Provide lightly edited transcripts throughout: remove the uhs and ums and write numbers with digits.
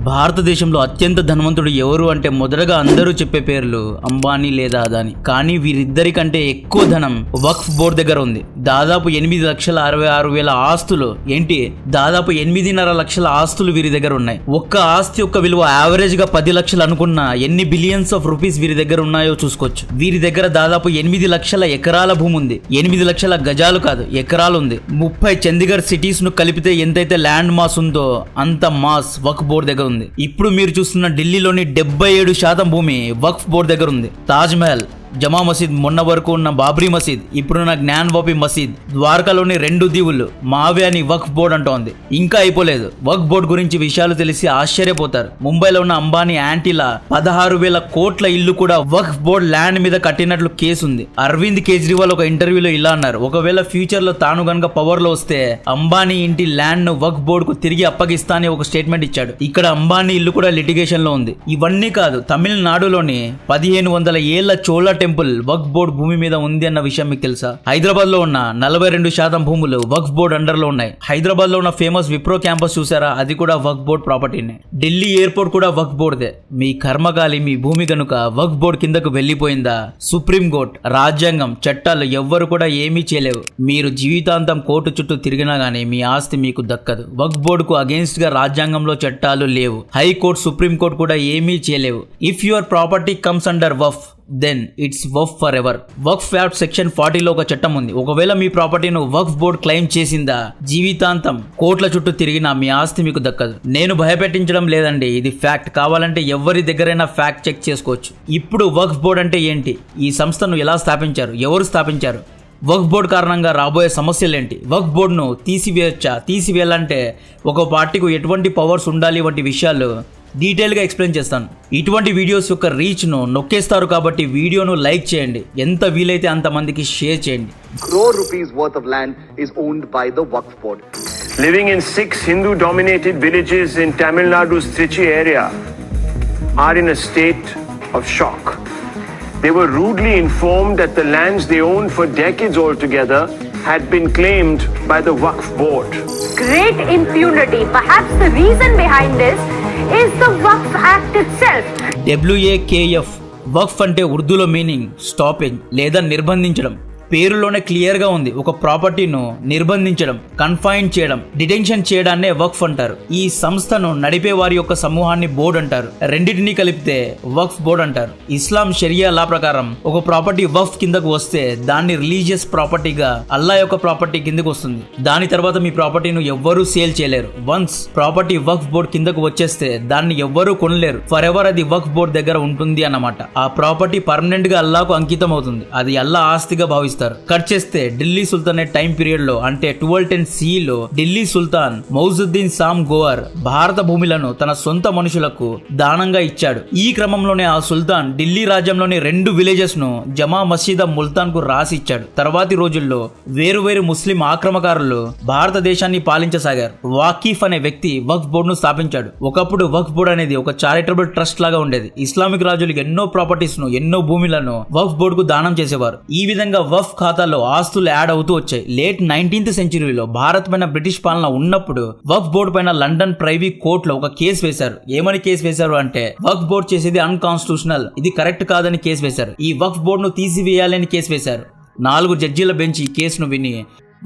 భారతదేశంలో అత్యంత ధనవంతుడు ఎవరు అంటే మొదటగా అందరూ చెప్పే పేర్లు అంబానీ లేదా అదాని. కానీ వీరిద్దరికంటే ఎక్కువ ధనం వక్ఫ్ బోర్డు దగ్గర ఉంది. దాదాపు 8,66,000 ఆస్తులు ఏంటి, దాదాపు 8.5 లక్షల ఆస్తులు వీరి దగ్గర ఉన్నాయి. ఒక్క ఆస్తి యొక్క విలువ యావరేజ్ గా 10 లక్షలు అనుకున్న ఎన్ని బిలియన్స్ ఆఫ్ రూపీస్ వీరి దగ్గర ఉన్నాయో చూసుకోవచ్చు. వీరి దగ్గర దాదాపు 8 లక్షల ఎకరాల భూమి ఉంది. 8 లక్షల గజాలు కాదు, ఎకరాలు ఉంది. 30 చండీగఢ్ సిటీస్ ను కలిపితే ఎంతైతే ల్యాండ్ మాస్ ఉందో అంత మాస్ వక్ఫ్ బోర్డు దగ్గర ఉంది. ఇప్పుడు మీరు చూస్తున్న ఢిల్లీలోని 77% భూమి వక్ఫ్ బోర్డు దగ్గర ఉంది. తాజ్ మహల్, జమా మసీద్, మొన్న వరకు ఉన్న బాబ్రీ మసీద్, ఇప్పుడున్న జ్ఞాన్వాపి మసీద్, ద్వారకాలోని 2 దీవులు మావ్యాని వక్ఫ్ బోర్డు అంటోంది. ఇంకా అయిపోలేదు. వక్ఫ్ బోర్డు గురించి విషయాలు తెలిసి ఆశ్చర్యపోతారు. ముంబైలో ఉన్న అంబానీ యాంటీలా 16,000 కోట్ల ఇల్లు కూడా వక్ఫ్ బోర్డు ల్యాండ్ మీద కట్టినట్లు కేసు ఉంది. అరవింద్ కేజ్రీవాల్ ఒక ఇంటర్వ్యూలో ఇలా అన్నారు, ఒకవేళ ఫ్యూచర్ లో తాను గనక పవర్ లో వస్తే అంబానీ ఇంటి ల్యాండ్ ను వక్ఫ్ బోర్డు కు తిరిగి అప్పగిస్తా అని ఒక స్టేట్మెంట్ ఇచ్చాడు. ఇక్కడ అంబానీ ఇల్లు కూడా లిటిగేషన్ లో ఉంది. ఇవన్నీ కాదు, తమిళనాడులోని 1500 ఏళ్ల చోళ టెంపుల్ వక్ఫ్ బోర్డు భూమి మీద ఉంది అన్న విషయం మీకు తెలుసా? హైదరాబాద్ లో ఉన్న 42% భూములు వక్ఫ్ బోర్డు అండర్ లో ఉన్నాయి. హైదరాబాద్ లో ఉన్న ఫేమస్ విప్రో క్యాంపస్ చూసారా, అది కూడా వక్ఫ్ బోర్డు ప్రాపర్టీనే. ఢిల్లీ ఎయిర్పోర్ట్ కూడా వక్ఫ్ బోర్డుదే. మీ కర్మగాలి మీ భూమి గనుక వక్ఫ్ బోర్డు కిందకు వెళ్లిపోయిందా, సుప్రీం కోర్టు, రాజ్యాంగం, చట్టాలు ఎవ్వరు కూడా ఏమీ చేయలేవు. మీరు జీవితాంతం కోర్టు చుట్టూ తిరిగినా గానీ మీ ఆస్తి మీకు దక్కదు. వక్ఫ్ బోర్డుకు అగేన్స్ట్ గా రాజ్యాంగంలో చట్టాలు లేవు. హైకోర్టు, సుప్రీం కోర్టు కూడా ఏమీ చేయలేవు. If your property comes under waqf then it's waqf forever. Waqf act section 40లో ఒక చట్టం ఉంది. ఒకవేళ మీ ప్రాపర్టీను వక్ఫ్ బోర్డు క్లెయిమ్ చేసిందా, జీవితాంతం కోట్ల చుట్టూ తిరిగినా మీ ఆస్తి మీకు దక్కదు. నేను భయపెట్టించడం లేదండి, ఇది ఫ్యాక్ట్. కావాలంటే ఎవరి దగ్గరైనా ఫ్యాక్ట్ చెక్ చేసుకోవచ్చు. ఇప్పుడు వక్ఫ్ బోర్డు అంటే ఏంటి, ఈ సంస్థను ఎలా స్థాపించారు, ఎవరు స్థాపించారు, వక్ఫ్ బోర్డు కారణంగా రాబోయే సమస్యలేంటి, వక్ఫ్ బోర్డును తీసివేయచ్చా, తీసివేయాలంటే ఒక పార్టీకు ఎటువంటి పవర్స్ ఉండాలి వంటి విషయాలు డీటెయిల్ గా ఎక్స్ప్లెయిన్ చేస్తాను. ఇటువంటి వీడియోస్ యొక్క రీచ్ ను నొక్కేస్తారు కాబట్టి వీడియోను లైక్ చేయండి, ఎంత వీలైతే అంత మందికి షేర్ చేయండి. Crore rupees worth of land is owned by the Waqf Board. Living in 6 Hindu-dominated villages in Tamil Nadu's Trichy area are in a state of shock. They were rudely informed that the lands they owned for decades altogether had been claimed by the Waqf Board. Great impunity. Perhaps the reason behind this is the Waqf Act itself. WAKF వక్ఫ్ అంటే ఉర్దూలో meaning stopping లేదా నిర్బంధించడం. పేరులోనే clear గా ఉంది. ఒక ప్రాపర్టీను నిర్బంధించడం, confine చేయడం, detention చేయడాన్నే వక్ఫ్ అంటారు. ఈ సంస్థను నడిపే వారి యొక్క సమూహాన్ని బోర్డు అంటారు. రెండింటినీ కలిపితే వక్ఫ్ బోర్డు అంటారు. ఇస్లాం షరియా లా ప్రకారం ఒక ప్రాపర్టీ వక్ఫ్ కిందకు వస్తే దాన్ని రిలీజియస్ ప్రాపర్టీగా అల్లా యొక్క ప్రాపర్టీ కిందకు వస్తుంది. దాని తర్వాత మీ ప్రాపర్టీను ఎవ్వరూ సేల్ చేయలేరు. వన్స్ ప్రాపర్టీ వక్ఫ్ బోర్డు కిందకు వచ్చేస్తే దాన్ని ఎవ్వరూ కొనలేరు. ఫర్ ఎవర్ అది వక్ఫ్ బోర్డు దగ్గర ఉంటుంది అన్నమాట. ఆ ప్రాపర్టీ పర్మనెంట్ గా అల్లాకు అంకితం అవుతుంది. అది అల్లా ఆస్తిగా భావిస్తారు. కట్ చేస్తే ఢిల్లీ సుల్తానేట్ టైం పీరియడ్ లో అంటే 1210 CE లో ఢిల్లీ సుల్తాన్ మౌజుద్దీన్ సామ్ గోవర్ భారత భూములను తన సొంత మనుషులకు దానంగా ఇచ్చాడు. ఈ క్రమంలోనే ఆ సుల్తాన్ ఢిల్లీ రాజ్యంలోని 2 విలేజెస్ ను జమా మసీద్ ముల్తాన్ కు రాసి ఇచ్చాడు. తర్వాతి రోజుల్లో వేరు ముస్లిం ఆక్రమకారులు భారతదేశాన్ని పాలించసాగారు. వాకీఫ్ అనే వ్యక్తి వక్ఫ్ బోర్డు ను స్థాపించాడు. ఒకప్పుడు వక్ఫ్ బోర్డు అనేది ఒక చారిటబుల్ ట్రస్ట్ లాగా ఉండేది. ఇస్లామిక్ రాజులు ఎన్నో ప్రాపర్టీస్ ను, ఎన్నో భూములను వక్ఫ్ బోర్డు కు దానం చేసేవారు. ఈ విధంగా వక్ఫ్ ఖాతాలో ఆస్తులు యాడ్ అవుతూ వచ్చాయి. లేట్ 19th సెంచరీలో భారత్ పైన బ్రిటిష్ పాలన ఉన్నప్పుడు వక్ఫ్ బోర్డు పైన లండన్ ప్రైవీ కోర్టులో ఒక కేసు వేశారు. ఏమని కేసు వేశారు అంటే వక్ఫ్ బోర్డు చేసేది అన్కాన్స్టిట్యూషనల్, ఇది కరెక్ట్ కాదని కేసు వేశారు. ఈ వక్ఫ్ బోర్డును తీసివేయాలని కేసు వేశారు. 4 జడ్జీల బెంచ్ ఈ కేసును విని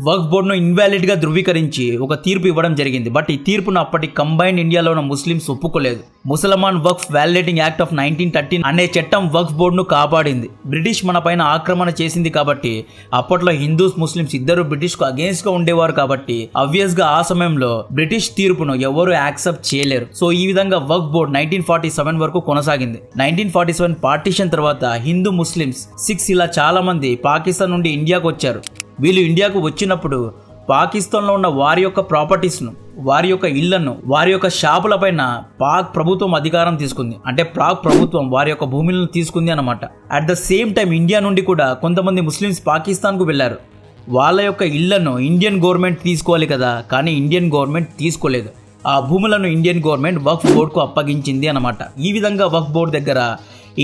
వక్ఫ్ బోర్డును ఇన్వాలిడ్ గా ధృవీకరించి ఒక తీర్పు ఇవ్వడం జరిగింది. బట్ ఈ తీర్పును అప్పటి కంబైన్డ్ ఇండియాలో ఉన్న ముస్లింస్ ఒప్పుకోలేదు. ముసల్మాన్ వక్ఫ్ వాలిడేటింగ్ యాక్ట్ ఆఫ్ 1913 అనే చట్టం వక్ఫ్ బోర్డును కాపాడింది. బ్రిటిష్ మన పైన ఆక్రమణ చేసింది కాబట్టి అప్పట్లో హిందూస్, ముస్లింస్ ఇద్దరు బ్రిటిష్ కు అగేన్స్ట్ గా ఉండేవారు కాబట్టి ఆబ్వియస్ గా ఆ సమయంలో బ్రిటిష్ తీర్పును ఎవరు యాక్సెప్ట్ చేయలేరు. సో ఈ విధంగా వక్ఫ్ బోర్డు 1947 వరకు కొనసాగింది. 1947 పార్టీషన్ తర్వాత హిందూ, ముస్లింస్, సిఖ్స్ ఇలా చాలా మంది పాకిస్తాన్ నుండి ఇండియాకు వచ్చారు. వీళ్ళు ఇండియాకు వచ్చినప్పుడు పాకిస్తాన్లో ఉన్న వారి యొక్క ప్రాపర్టీస్ను, వారి యొక్క ఇళ్లను, వారి యొక్క షాపుల పైన పాక్ ప్రభుత్వం అధికారం తీసుకుంది. అంటే పాక్ ప్రభుత్వం వారి యొక్క భూములను తీసుకుంది అన్నమాట. At the same time India నుండి కూడా కొంతమంది ముస్లిమ్స్ పాకిస్తాన్కు వెళ్లారు. వాళ్ళ యొక్క ఇళ్లను ఇండియన్ గవర్నమెంట్ తీసుకోవాలి కదా, కానీ ఇండియన్ గవర్నమెంట్ తీసుకోలేదు. ఆ భూములను ఇండియన్ గవర్నమెంట్ వక్ఫ్ బోర్డుకు అప్పగించింది అన్నమాట. ఈ విధంగా వక్ఫ్ బోర్డు దగ్గర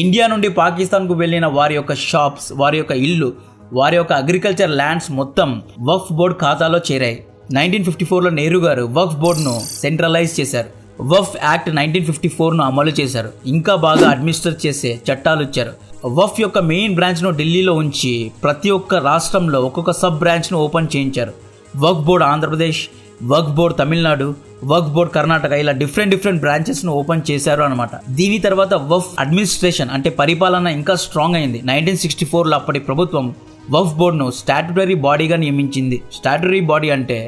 ఇండియా నుండి పాకిస్తాన్కు వెళ్ళిన వారి యొక్క షాప్స్, వారి యొక్క ఇల్లు, వారి యొక్క అగ్రికల్చర్ ల్యాండ్స్ మొత్తం వక్ఫ్ బోర్డు ఖాతాలో చేరాయి. 1954లో నెహ్రూ గారు వక్ఫ్ బోర్డును సెంట్రలైజ్ చేశారు. వఫ్ యాక్ట్ 1954ను అమలు చేశారు. ఇంకా బాగా అడ్మినిస్టర్ చేసే చట్టాలు ఇచ్చారు. వఫ్ యొక్క మెయిన్ బ్రాంచ్ను ఢిల్లీలో ఉంచి ప్రతి ఒక్క రాష్ట్రంలో ఒక్కొక్క సబ్ బ్రాంచ్ను ఓపెన్ చేయించారు. వక్ఫ్ బోర్డ్ ఆంధ్రప్రదేశ్, వక్ఫ్ బోర్డ్ తమిళనాడు, వక్ఫ్ బోర్డ్ కర్ణాటక, ఇలా డిఫరెంట్ బ్రాంచెస్ను ఓపెన్ చేశారు అనమాట. దీని తర్వాత వఫ్ అడ్మినిస్ట్రేషన్ అంటే పరిపాలన ఇంకా స్ట్రాంగ్ అయింది. 1964లో అప్పటి ప్రభుత్వం వక్ఫ్ బోర్డును స్టాట్యుటరీ బాడీగా నియమించింది. స్టాట్యుటరీ బాడీ అంటే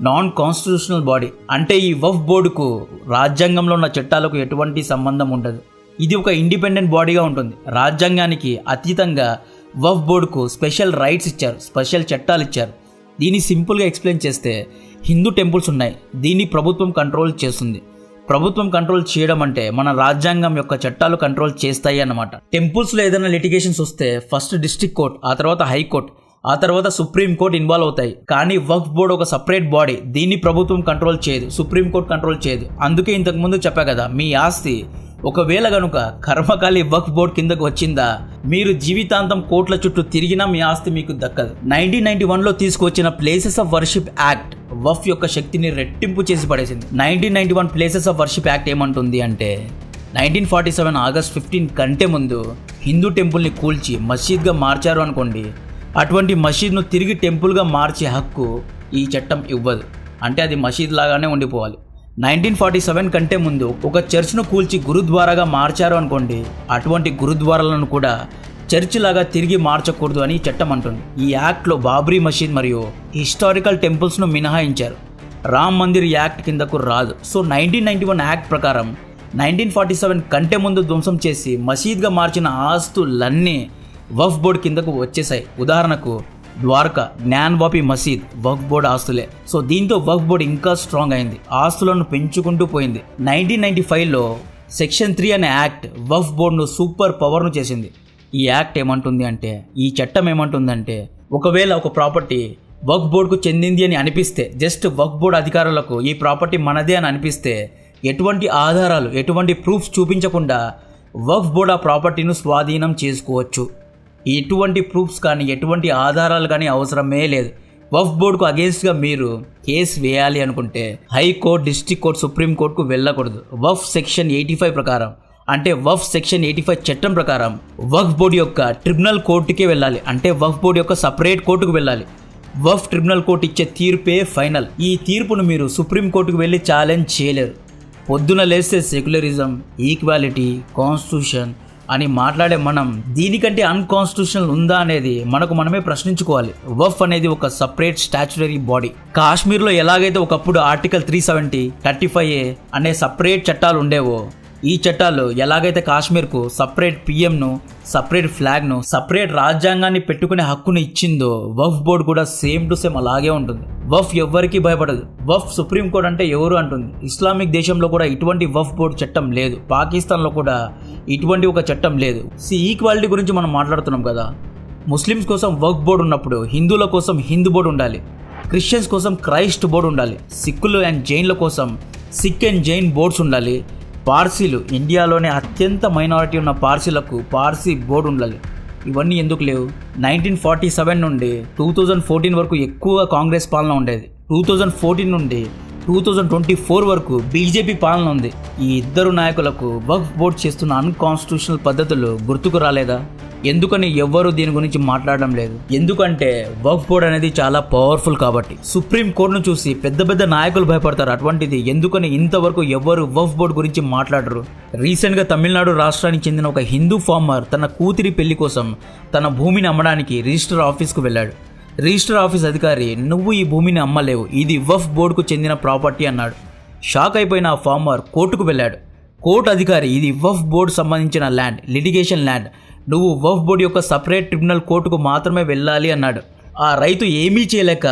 నాన్ కాన్స్టిట్యూషనల్ బాడీ. అంటే ఈ వక్ఫ్ బోర్డుకు రాజ్యాంగంలో ఉన్న చట్టాలకు ఎటువంటి సంబంధం ఉండదు. ఇది ఒక ఇండిపెండెంట్ బాడీగా ఉంటుంది. రాజ్యాంగానికి అతీతంగా వక్ఫ్ బోర్డుకు స్పెషల్ రైట్స్ ఇచ్చారు, స్పెషల్ చట్టాలు ఇచ్చారు. దీన్ని సింపుల్గా ఎక్స్ప్లెయిన్ చేస్తే హిందూ టెంపుల్స్ ఉన్నాయి, దీన్ని ప్రభుత్వం కంట్రోల్ చేస్తుంది. ప్రభుత్వం కంట్రోల్ చేయడం అంటే మన రాజ్యాంగం యొక్క చట్టాలు కంట్రోల్ చేస్తాయి అన్నమాట. టెంపుల్స్లో ఏదైనా లిటిగేషన్స్ వస్తే ఫస్ట్ డిస్ట్రిక్ట్ కోర్ట్, ఆ తర్వాత హైకోర్టు, ఆ తర్వాత సుప్రీం కోర్ట్ ఇన్వాల్వ్ అవుతాయి. కానీ వక్ఫ్ బోర్డ్ ఒక సపరేట్ బాడీ, దీన్ని ప్రభుత్వం కంట్రోల్ చేయదు, సుప్రీం కోర్ట్ కంట్రోల్ చేయదు. అందుకే ఇంతకుముందు చెప్పా కదా, మీ ఆస్తి ఒకవేళ గనుక కర్మకాలి వక్ఫ్ బోర్డ్ కిందకు వచ్చిందా, మీరు జీవితాంతం కోట్ల చుట్టూ తిరిగినా మీ ఆస్తి మీకు దక్కదు. 1991లో తీసుకొచ్చిన ప్లేసెస్ ఆఫ్ వర్షిప్ యాక్ట్ వక్ఫ్ యొక్క శక్తిని రెట్టింపు చేసి పడేసింది. 1991 ప్లేసెస్ ఆఫ్ వర్షిప్ యాక్ట్ ఏమంటుంది అంటే 1947 ఆగస్ట్ 15 కంటే ముందు హిందూ టెంపుల్ని కూల్చి మసీద్గా మార్చారు అనుకోండి, అటువంటి మసీద్ను తిరిగి టెంపుల్గా మార్చే హక్కు ఈ చట్టం ఇవ్వదు. అంటే అది మసీద్ లాగానే ఉండిపోవాలి. 1947 కంటే ముందు ఒక చర్చ్ను కూల్చి గురుద్వారాగా మార్చారు అనుకోండి, అటువంటి గురుద్వారాలను కూడా చర్చ్ లాగా తిరిగి మార్చకూడదు అని చట్టం అంటుంది. ఈ యాక్ట్లో బాబ్రీ మసీద్ మరియు హిస్టారికల్ టెంపుల్స్ను మినహాయించారు. రామ్ మందిర్ యాక్ట్ కిందకు రాదు. సో 1991 యాక్ట్ ప్రకారం 1947 కంటే ముందు ధ్వంసం చేసి మసీద్గా మార్చిన ఆస్తులన్నీ వక్ఫ్ బోర్డ్ కిందకు వచ్చేసాయి. ఉదాహరణకు ద్వారకా జ్ఞాన్వాపి మసీద్ వక్ఫ్ బోర్డ్ ఆస్తులే. సో దీంతో వక్ఫ్ బోర్డ్ ఇంకా స్ట్రాంగ్ అయింది, ఆస్తులను పెంచుకుంటూ పోయింది. 1995లో సెక్షన్ 3 అనే యాక్ట్ వక్ఫ్ బోర్డును సూపర్ పవర్ను చేసింది. ఈ యాక్ట్ ఏమంటుంది అంటే, ఈ చట్టం ఏమంటుందంటే, ఒకవేళ ఒక ప్రాపర్టీ వక్ఫ్ బోర్డుకు చెందింది అని అనిపిస్తే, జస్ట్ వక్ఫ్ బోర్డు అధికారులకు ఈ ప్రాపర్టీ మనదే అని అనిపిస్తే, ఎటువంటి ఆధారాలు, ఎటువంటి ప్రూఫ్స్ చూపించకుండా వక్ఫ్ బోర్డు ఆ ప్రాపర్టీను స్వాధీనం చేసుకోవచ్చు. ఎటువంటి ప్రూఫ్స్ కానీ ఎటువంటి ఆధారాలు కానీ అవసరమే లేదు. వక్ఫ్ బోర్డుకు అగేన్స్ట్గా మీరు కేసు వేయాలి అనుకుంటే హైకోర్టు, డిస్ట్రిక్ట్ కోర్టు, సుప్రీం కోర్టుకు వెళ్ళకూడదు. వక్ఫ్ సెక్షన్ 85 ప్రకారం, అంటే వక్ఫ్ సెక్షన్ 85 చట్టం ప్రకారం వక్ఫ్ బోర్డు యొక్క ట్రిబ్యునల్ కోర్టుకే వెళ్ళాలి. అంటే వక్ఫ్ బోర్డు యొక్క సపరేట్ కోర్టుకు వెళ్ళాలి. వక్ఫ్ ట్రిబ్యునల్ కోర్టు ఇచ్చే తీర్పే ఫైనల్. ఈ తీర్పును మీరు సుప్రీం కోర్టుకు వెళ్ళి ఛాలెంజ్ చేయలేరు. పొద్దున లేస్తే సెక్యులరిజం, ఈక్వాలిటీ, కాన్స్టిట్యూషన్ అని మాట్లాడే మనం దీనికంటే అన్కాన్స్టిట్యూషనల్ ఉందా అనేది మనకు మనమే ప్రశ్నించుకోవాలి. వక్ఫ్ అనేది ఒక సపరేట్ స్టాచ్యుటరీ బాడీ. కాశ్మీర్లో ఎలాగైతే ఒకప్పుడు ఆర్టికల్ 370, 35A అనే సపరేట్ చట్టాలు ఉండేవో, ఈ చట్టాలు ఎలాగైతే కాశ్మీర్కు సపరేట్ పిఎంను, సపరేట్ ఫ్లాగ్ను, సపరేట్ రాజ్యాంగాన్ని పెట్టుకునే హక్కును ఇచ్చిందో, వక్ఫ్ బోర్డు కూడా సేమ్ టు సేమ్ అలాగే ఉంటుంది. వక్ఫ్ ఎవ్వరికీ భయపడదు. వక్ఫ్ సుప్రీం కోర్ట్ అంటే ఎవరు అంటుంది. ఇస్లామిక్ దేశంలో కూడా ఇటువంటి వక్ఫ్ బోర్డు చట్టం లేదు. పాకిస్తాన్లో కూడా ఇటువంటి ఒక చట్టం లేదు. ఈక్వాలిటీ గురించి మనం మాట్లాడుతున్నాం కదా, ముస్లిమ్స్ కోసం వక్ఫ్ బోర్డు ఉన్నప్పుడు హిందువుల కోసం హిందూ బోర్డు ఉండాలి, క్రిస్టియన్స్ కోసం క్రైస్ట్ బోర్డు ఉండాలి, సిక్కులు అండ్ జైన్ల కోసం సిక్ అండ్ జైన్ బోర్డ్స్ ఉండాలి, పార్సీలు, ఇండియాలోనే అత్యంత మైనారిటీ ఉన్న పార్సీలకు పార్సీ బోర్డు ఉండాలి. ఇవన్నీ ఎందుకు లేవు? 1947 నుండి 2014 వరకు ఎక్కువ కాంగ్రెస్ పాలన ఉండేది. 2014 నుండి 2024 వరకు బీజేపీ పాలన ఉంది. ఈ ఇద్దరు నాయకులకు వక్ఫ్ బోర్డు చేస్తున్న అన్కాన్స్టిట్యూషనల్ పద్ధతులు గుర్తుకు రాలేదా? ఎందుకని ఎవ్వరూ దీని గురించి మాట్లాడడం లేదు? ఎందుకంటే వక్ఫ్ బోర్డ్ అనేది చాలా పవర్ఫుల్ కాబట్టి. సుప్రీం కోర్టును చూసి పెద్ద పెద్ద నాయకులు భయపడతారు. అటువంటిది ఎందుకని ఇంతవరకు ఎవ్వరు వక్ఫ్ బోర్డు గురించి మాట్లాడరు? రీసెంట్గా తమిళనాడు రాష్ట్రానికి చెందిన ఒక హిందూ ఫార్మర్ తన కూతురి పెళ్లి కోసం తన భూమిని అమ్మడానికి రిజిస్టర్ ఆఫీస్కు వెళ్ళాడు. రిజిస్టర్ ఆఫీస్ అధికారి, నువ్వు ఈ భూమిని అమ్మలేవు, ఇది వక్ఫ్ బోర్డుకు చెందిన ప్రాపర్టీ అన్నాడు. షాక్ అయిపోయిన ఆ ఫార్మర్ కోర్టుకు వెళ్ళాడు. కోర్టు అధికారి, ఇది వక్ఫ్ బోర్డు సంబంధించిన ల్యాండ్, లిటిగేషన్ ల్యాండ్, నువ్వు వక్ఫ్ బోర్డు యొక్క సపరేట్ ట్రిబ్యునల్ కోర్టుకు మాత్రమే వెళ్ళాలి అన్నాడు. ఆ రైతు ఏమీ చేయలేక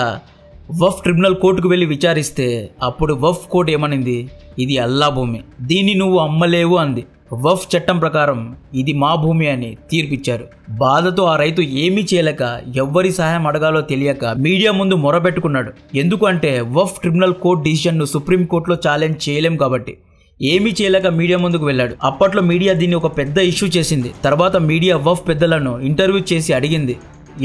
వక్ఫ్ ట్రిబ్యునల్ కోర్టుకు వెళ్ళి విచారిస్తే అప్పుడు వక్ఫ్ కోర్టు ఏమనింది, ఇది అల్లా భూమి, దీన్ని నువ్వు అమ్మలేవు అంది. వక్ఫ్ చట్టం ప్రకారం ఇది మా భూమి అని తీర్పిచ్చారు. బాధతో ఆ రైతు ఏమీ చేయలేక, ఎవ్వరి సహాయం అడగాలో తెలియక మీడియా ముందు మొరపెట్టుకున్నాడు. ఎందుకంటే వక్ఫ్ ట్రిబ్యునల్ కోర్టు డిసిషన్ను సుప్రీం కోర్టులో ఛాలెంజ్ చేయలేం కాబట్టి. ఏమీ చేయలేక మీడియా ముందుకు వెళ్ళాడు. అప్పట్లో మీడియా దీన్ని ఒక పెద్ద ఇష్యూ చేసింది. తర్వాత మీడియా వక్ఫ్ పెద్దలను ఇంటర్వ్యూ చేసి అడిగింది,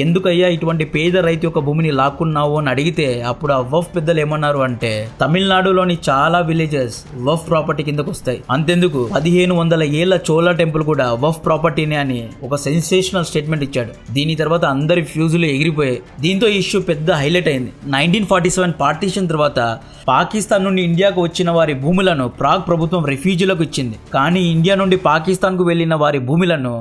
ఎందుకయ్యా ఇటువంటి పేద రైతు యొక్క భూమిని లాక్కున్నావు అని అడిగితే అప్పుడు ఆ వఫ్ పెద్దలు ఏమన్నారు అంటే తమిళనాడులోని చాలా విలేజెస్ వఫ్ ప్రాపర్టీ కిందకు వస్తాయి. అంతెందుకు 1500 ఏళ్ల చోళ టెంపుల్ కూడా వఫ్ ప్రాపర్టీనే అని ఒక సెన్సేషనల్ స్టేట్మెంట్ ఇచ్చాడు. దీని తర్వాత అందరి ఫ్యూజులు ఎగిరిపోయాయి. దీంతో ఈ ఇష్యూ పెద్ద హైలైట్ అయింది. 1947 పార్టీషన్ తర్వాత పాకిస్తాన్ నుండి ఇండియాకు వచ్చిన వారి భూములను ప్రాగ్ ప్రభుత్వం రెఫ్యూజీలకు ఇచ్చింది. కానీ ఇండియా నుండి పాకిస్తాన్కు వెళ్లిన వారి భూములను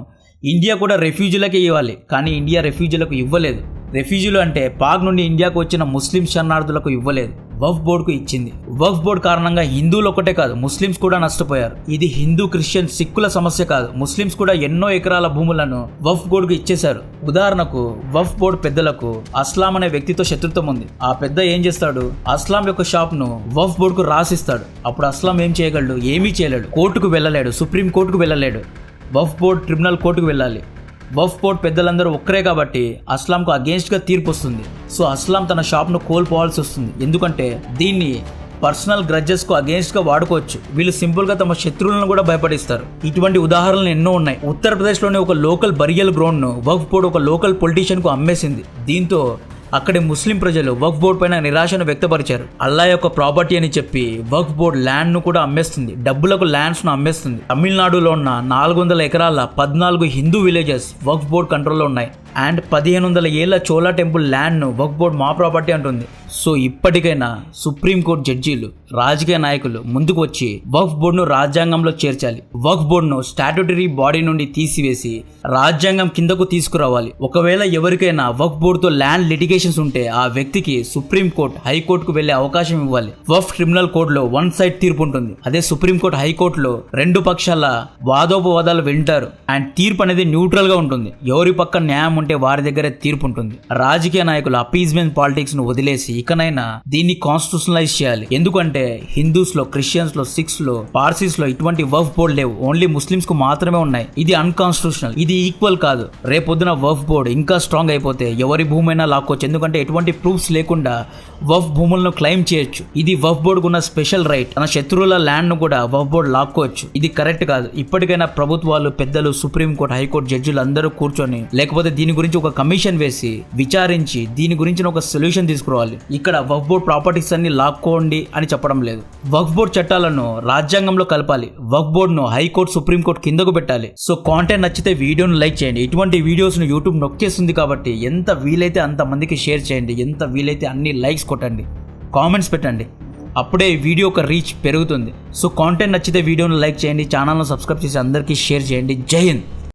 ఇండియా కూడా రెఫ్యూజీలకే ఇవ్వాలి. కానీ ఇండియా రెఫ్యూజీలకు ఇవ్వలేదు. రెఫ్యూజీలు అంటే పాక్ నుండి ఇండియాకు వచ్చిన ముస్లిం శరణార్థులకు ఇవ్వలేదు, వక్ఫ్ బోర్డుకు ఇచ్చింది. వక్ఫ్ బోర్డు కారణంగా హిందువులు ఒకటే కాదు ముస్లిమ్స్ కూడా నష్టపోయారు. ఇది హిందూ క్రిస్టియన్ సిక్కుల సమస్య కాదు, ముస్లిమ్స్ కూడా ఎన్నో ఎకరాల భూములను వక్ఫ్ బోర్డుకు ఇచ్చేశారు. ఉదాహరణకు వక్ఫ్ బోర్డు పెద్దలకు అస్లాం అనే వ్యక్తితో శత్రుత్వం ఉంది. ఆ పెద్ద ఏం చేస్తాడు, అస్లాం యొక్క షాప్ ను వక్ఫ్ బోర్డుకు రాసిస్తాడు. అప్పుడు అస్లాం ఏం చేయగలడు, ఏమీ చేయలేడు. కోర్టుకు వెళ్ళలేడు, సుప్రీం కోర్టుకు వెళ్ళలేడు, వక్ఫ్ బోర్డు ట్రిబ్యునల్ కోర్టుకు వెళ్ళాలి. వక్ఫ్ బోర్డు పెద్దలందరూ ఒక్కరే కాబట్టి అస్లాంకు అగేన్స్ట్గా తీర్పు వస్తుంది. సో అస్లాం తన షాప్ను కోల్పోవాల్సి వస్తుంది. ఎందుకంటే దీన్ని పర్సనల్ గ్రడ్జెస్కు అగేన్స్ట్గా వాడుకోవచ్చు. వీళ్ళు సింపుల్గా తమ శత్రువులను కూడా భయపడిస్తారు. ఇటువంటి ఉదాహరణలు ఎన్నో ఉన్నాయి. ఉత్తరప్రదేశ్లోని ఒక లోకల్ బరియల్ గ్రౌండ్ను వక్ఫ్ బోర్డు ఒక లోకల్ పొలిటీషియన్కు అమ్మేసింది. దీంతో అక్కడి ముస్లిం ప్రజలు వక్ఫ్ బోర్డు పైన నిరాశను వ్యక్తపరిచారు. అల్లా యొక్క ప్రాపర్టీ అని చెప్పి వక్ఫ్ బోర్డు ల్యాండ్ ను కూడా అమ్మేస్తుంది, డబ్బులకు ల్యాండ్స్ ను అమ్మేస్తుంది. తమిళనాడులో ఉన్న 400 ఎకరాల 14 హిందూ విలేజెస్ వక్ఫ్ బోర్డు కంట్రోల్లో ఉన్నాయి. అండ్ 1500 ఏళ్ల చోళా టెంపుల్ ల్యాండ్ ను వక్ఫ్ బోర్డు మా ప్రాపర్టీ అంటుంది. సో ఇప్పటికైనా సుప్రీంకోర్టు జడ్జీలు, రాజకీయ నాయకులు ముందుకు వచ్చి వక్ఫ్ బోర్డును రాజ్యాంగంలో చేర్చాలి. వక్ఫ్ బోర్డును స్టాట్యూటరీ బాడీ నుండి తీసివేసి రాజ్యాంగం కిందకు తీసుకురావాలి. ఒకవేళ ఎవరికైనా వక్ఫ్ బోర్డుతో ల్యాండ్ లిటిగేషన్స్ ఉంటే ఆ వ్యక్తికి సుప్రీంకోర్టు, హైకోర్టుకు వెళ్లే అవకాశం ఇవ్వాలి. వక్ఫ్ క్రిమినల్ కోర్టులో వన్ సైడ్ తీర్పు ఉంటుంది. అదే సుప్రీంకోర్టు, హైకోర్టులో రెండు పక్షాల వాదోపవాదాలు వింటారు. అండ్ తీర్పు అనేది న్యూట్రల్ గా ఉంటుంది. ఎవరి పక్క న్యాయం ఉంటే వారి దగ్గరే తీర్పు ఉంటుంది. రాజకీయ నాయకులు అపీజ్మెంట్ పాలిటిక్స్ ను వదిలేసి ఇకనైనా దీన్ని కాన్స్టిట్యూషనలైజ్ చేయాలి. ఎందుకంటే హిందూస్ లో, క్రిస్టియన్స్ లో, సిక్స్ లో, పార్సీస్ లో ఇటువంటి వక్ఫ్ బోర్డు లేవు. ఓన్లీ ముస్లిమ్స్ కు మాత్రమే ఉన్నాయి. ఇది అన్కాన్స్టిట్యూషనల్, ఇది ఈక్వల్ కాదు. రేపొద్దున వక్ఫ్ బోర్డు ఇంకా స్ట్రాంగ్ అయిపోతే ఎవరి భూమైనా లాక్కోవచ్చు. ఎందుకంటే ఎటువంటి ప్రూఫ్స్ లేకుండా వక్ఫ్ భూములను క్లెయిమ్ చేయొచ్చు. ఇది వక్ఫ్ బోర్డుకు ఉన్న స్పెషల్ రైట్. తన శత్రువుల ల్యాండ్ ను కూడా వక్ఫ్ బోర్డు లాక్కోవచ్చు. ఇది కరెక్ట్ కాదు. ఇప్పటికైనా ప్రభుత్వాలు, పెద్దలు, సుప్రీంకోర్టు, హైకోర్టు జడ్జిలు అందరూ కూర్చొని, లేకపోతే దీని గురించి ఒక కమిషన్ వేసి విచారించి దీని గురించి ఒక సొల్యూషన్ తీసుకురావాలి. ఇక్కడ వక్ఫ్ బోర్డు ప్రాపర్టీస్ అన్ని లాక్కోండి అని చెప్పడం లేదు. వక్ఫ్ బోర్డు చట్టాలను రాజ్యాంగంలో కలపాలి. వక్ఫ్ బోర్డును హైకోర్టు, సుప్రీంకోర్టు కిందకు పెట్టాలి. సో కాంటెంట్ నచ్చితే వీడియోను లైక్ చేయండి. ఇటువంటి వీడియోస్ ను యూట్యూబ్ నొక్కేస్తుంది కాబట్టి ఎంత వీలైతే అంత మందికి షేర్ చేయండి. ఎంత వీలైతే అన్ని లైక్స్ కొట్టండి, కామెంట్స్ పెట్టండి. అప్పుడే వీడియో ఒక రీచ్ పెరుగుతుంది. సో కాంటెంట్ నచ్చితే వీడియోను లైక్ చేయండి, ఛానల్ను సబ్స్క్రైబ్ చేసి అందరికీ షేర్ చేయండి. జై హింద్.